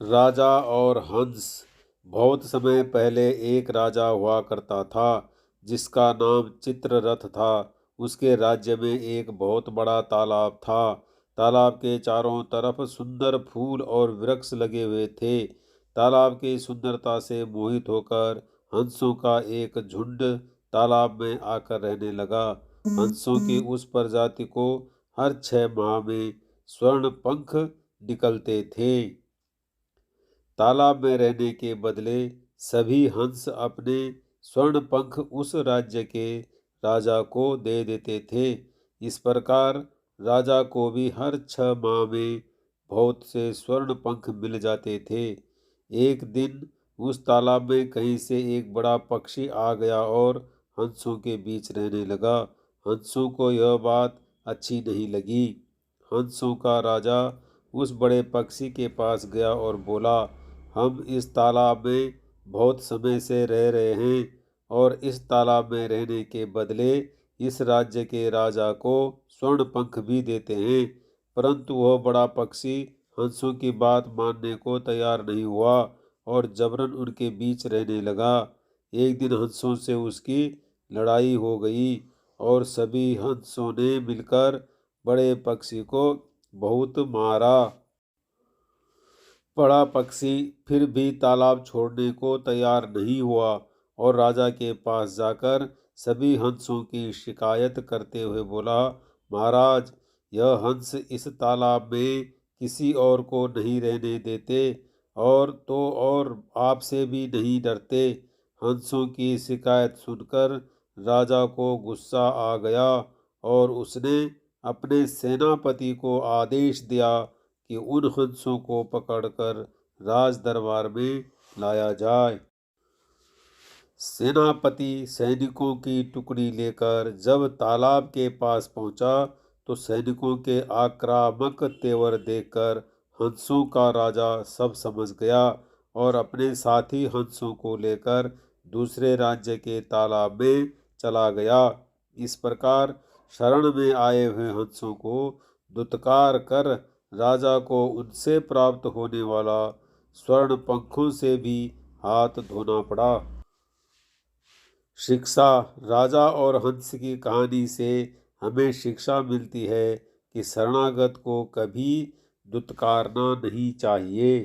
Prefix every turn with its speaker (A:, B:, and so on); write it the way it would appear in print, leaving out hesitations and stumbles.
A: राजा और हंस। बहुत समय पहले एक राजा हुआ करता था जिसका नाम चित्ररथ था। उसके राज्य में एक बहुत बड़ा तालाब था। तालाब के चारों तरफ सुंदर फूल और वृक्ष लगे हुए थे। तालाब की सुंदरता से मोहित होकर हंसों का एक झुंड तालाब में आकर रहने लगा। हंसों की उस प्रजाति को हर 6 माह में स्वर्ण पंख निकलते थे। तालाब में रहने के बदले सभी हंस अपने स्वर्ण पंख उस राज्य के राजा को दे देते थे। इस प्रकार राजा को भी हर 6 माह में बहुत से स्वर्ण पंख मिल जाते थे। एक दिन उस तालाब में कहीं से एक बड़ा पक्षी आ गया और हंसों के बीच रहने लगा। हंसों को यह बात अच्छी नहीं लगी। हंसों का राजा उस बड़े पक्षी के पास गया और बोला, हम इस तालाब में बहुत समय से रह रहे हैं और इस तालाब में रहने के बदले इस राज्य के राजा को स्वर्ण पंख भी देते हैं, परंतु वह बड़ा पक्षी हंसों की बात मानने को तैयार नहीं हुआ और जबरन उनके बीच रहने लगा। एक दिन हंसों से उसकी लड़ाई हो गई और सभी हंसों ने मिलकर बड़े पक्षी को बहुत मारा। बड़ा पक्षी फिर भी तालाब छोड़ने को तैयार नहीं हुआ और राजा के पास जाकर सभी हंसों की शिकायत करते हुए बोला, महाराज, यह हंस इस तालाब में किसी और को नहीं रहने देते और आपसे भी नहीं डरते। हंसों की शिकायत सुनकर राजा को गुस्सा आ गया और उसने अपने सेनापति को आदेश दिया कि उन हंसों को पकड़कर राज दरबार में लाया जाए। सेनापति सैनिकों की टुकड़ी लेकर जब तालाब के पास पहुंचा तो सैनिकों के आक्रामक तेवर देखकर हंसों का राजा सब समझ गया और अपने साथी हंसों को लेकर दूसरे राज्य के तालाब में चला गया। इस प्रकार शरण में आए हुए हंसों को दुत्कार कर राजा को उनसे प्राप्त होने वाला स्वर्ण पंखों से भी हाथ धोना पड़ा। शिक्षा। राजा और हंस की कहानी से हमें शिक्षा मिलती है कि शरणागत को कभी दुत्कारना नहीं चाहिए।